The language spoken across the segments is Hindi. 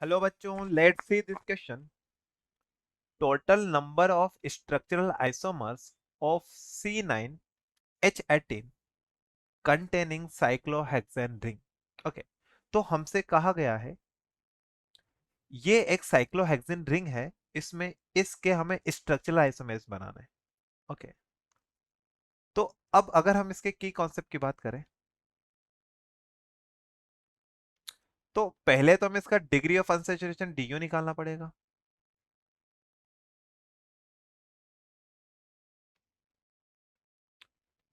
हेलो बच्चों, let's see this question. Total number of structural isomers of C9H18 containing cyclohexane ring. Okay, तो हमसे कहा गया है ये एक साइक्लोहेक्सेन रिंग है। इसमें इसके हमें स्ट्रक्चरल आइसोमर्स बनाना है। ओके, तो अब अगर हम इसके की कॉन्सेप्ट की बात करें तो पहले तो हमें इसका डिग्री ऑफ अनसैचुरेशन DU निकालना पड़ेगा।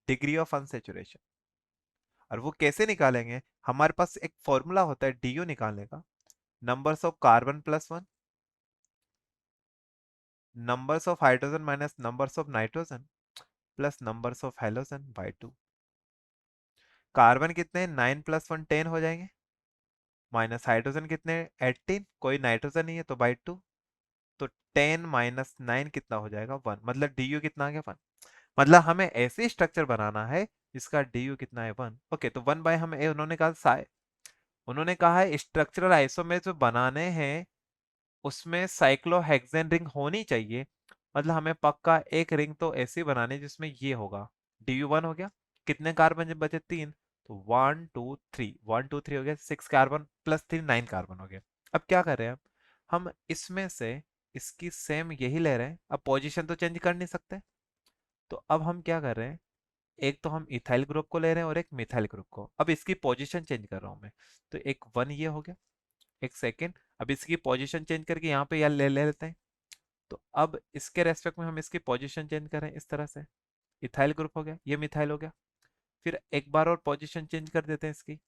डिग्री ऑफ अनसैचुरेशन, और वो कैसे निकालेंगे? हमारे पास एक फॉर्मूला होता है DU निकालने का। Numbers of carbon plus one, numbers of hydrogen minus numbers of nitrogen plus numbers of halogen by two. Carbon कितने? 9 प्लस वन 10 हो जाएंगे, माइनस हाइड्रोजन कितने? 18, कोई नाइट्रोजन नहीं है तो बाई टू। तो 10 माइनस 9 कितना हो जाएगा? 1। मतलब DU कितना आ गया? 1। मतलब हमें ऐसे स्ट्रक्चर बनाना है जिसका DU कितना है? 1। ओके, तो 1 बाय हमें उन्होंने कहा है स्ट्रक्चरल आइसोमेर्स जो बनाने हैं उसमें साइक्लोहेक्सेन रिंग होनी चाहिए। मतलब हमें पक्का एक रिंग तो ऐसी बनानी है जिसमें ये होगा। DU1 हो गया, कितने कार्बन जब बचे? 3। तो 1 2 3 हो गया, 6 कार्बन प्लस 3 9 कार्बन हो गया। अब क्या कर रहे हैं हम इसमें से इसकी सेम यही ले रहे हैं। अब पोजीशन तो चेंज कर नहीं सकते, तो अब हम क्या कर रहे हैं, एक तो हम इथाइल ग्रुप को ले रहे हैं और एक मिथाइल ग्रुप को। अब इसकी पोजीशन चेंज कर रहा हूं मैं, तो एक 1 ये हो गया, एक सेकेंड। अब इसकी पोजीशन चेंज करके यहाँ पे यार ले लेते हैं। तो अब इसके रेस्पेक्ट में हम इसकी पोजीशन चेंज करें इस तरह से, इथाइल ग्रुप हो गया, ये मिथाइल हो गया। फिर एक बार और पोजीशन चेंज कर देते हैं इसकी,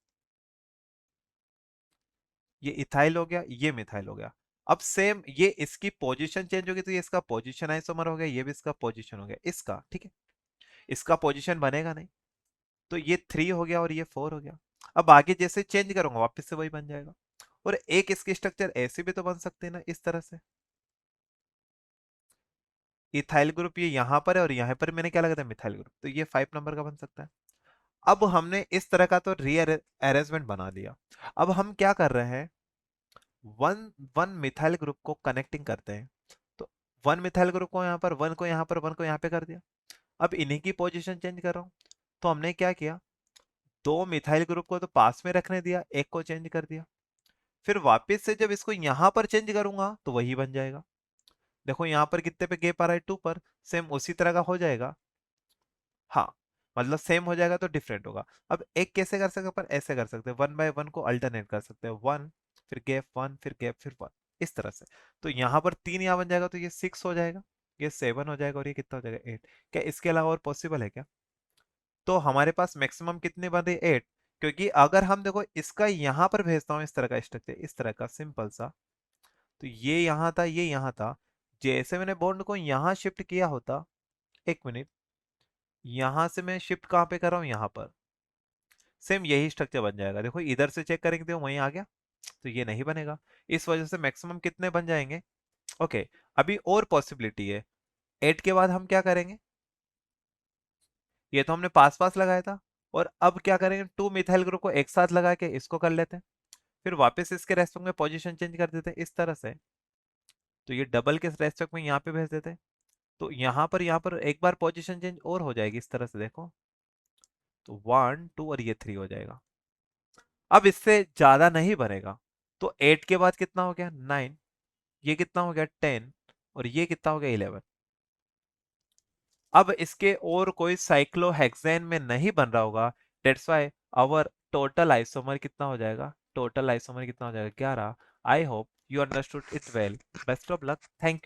ये इथाइल हो गया, ये मिथाइल हो गया। अब सेम ये इसकी पोजीशन चेंज होगी तो ये इसका पोजीशन आइसोमर हो गया, ये भी इसका पोजीशन हो गया इसका, ठीक है। इसका पोजीशन बनेगा नहीं, तो ये 3 हो गया और ये 4 हो गया। अब आगे जैसे चेंज करूंगा वापस से वही बन जाएगा। और एक इसकी स्ट्रक्चर ऐसे भी तो बन सकते हैं ना, इस तरह से। इथाइल ग्रुप ये यहाँ पर है और यहाँ पर मैंने क्या लगा था? मिथाइल ग्रुप, तो ये 5 नंबर का बन सकता है। अब हमने इस तरह का तो री अरेंजमेंट बना दिया। अब हम क्या कर रहे हैं, वन वन मिथाइल ग्रुप को कनेक्टिंग करते हैं। तो वन मिथाइल ग्रुप को यहाँ पर, वन को यहाँ पर, वन को यहाँ पे कर दिया। अब इन्हीं की पोजीशन चेंज कर रहा हूँ। तो हमने क्या किया, दो मिथाइल ग्रुप को तो पास में रखने दिया, एक को चेंज कर दिया। फिर वापस से जब इसको यहाँ पर चेंज करूंगा तो वही बन जाएगा। देखो यहाँ पर कितने पे गैप आ रहा है? 2 पर। सेम उसी तरह का हो जाएगा। हाँ, मतलब सेम हो जाएगा तो डिफरेंट होगा। अब एक कैसे कर सकते हैं? पर ऐसे कर सकते हैं, 1 बाय 1 को अल्टरनेट कर सकते हैं। 1 फिर गैप, 1 फिर गैप, फिर 1, इस तरह से। तो यहाँ पर 3 यहाँ बन जाएगा तो ये 6 हो जाएगा, ये 7 हो जाएगा और ये कितना हो जाएगा? 8। क्या इसके अलावा और पॉसिबल है क्या? तो हमारे पास मैक्सिमम कितने बन रहे? 8। क्योंकि अगर हम देखो इसका यहाँ पर भेजता हूँ इस तरह का स्ट्रक्चर, इस तरह का सिंपल सा, तो ये यहाँ था, ये यहाँ था। जैसे मैंने बॉन्ड को यहाँ शिफ्ट किया होता, एक मिनट, यहाँ से मैं शिफ्ट कहाँ पे कर रहा हूँ? यहाँ पर। सेम यही स्ट्रक्चर बन जाएगा। देखो इधर से चेक करेंगे तो वहीं आ गया, तो ये नहीं बनेगा। इस वजह से मैक्सिमम कितने बन जाएंगे? ओके, अभी और पॉसिबिलिटी है। 8 के बाद हम क्या करेंगे, ये तो हमने पास पास लगाया था, और अब क्या करेंगे, 2 मिथाइल ग्रुप को एक साथ लगा के इसको कर लेते हैं। फिर वापस इसके रेस्पेक्ट में पोजीशन चेंज कर देते हैं इस तरह से। तो ये डबल के रेस्पेक्ट में यहाँ पे भेज देते हैं। तो यहाँ पर एक बार पोजीशन चेंज और हो जाएगी इस तरह से, देखो। तो 1 2 और ये 3 हो जाएगा। अब इससे ज्यादा नहीं बनेगा। तो 8 के बाद कितना हो गया? 9। ये कितना हो गया? 10। और ये कितना हो गया? 11। अब इसके और कोई साइक्लोहेक्सेन में नहीं बन रहा होगा। That's why our total isomer कितना हो जाएगा? टोटल आइसोमर कितना हो जाएगा? 11। I hope you understood it well. Best of luck. Thank you.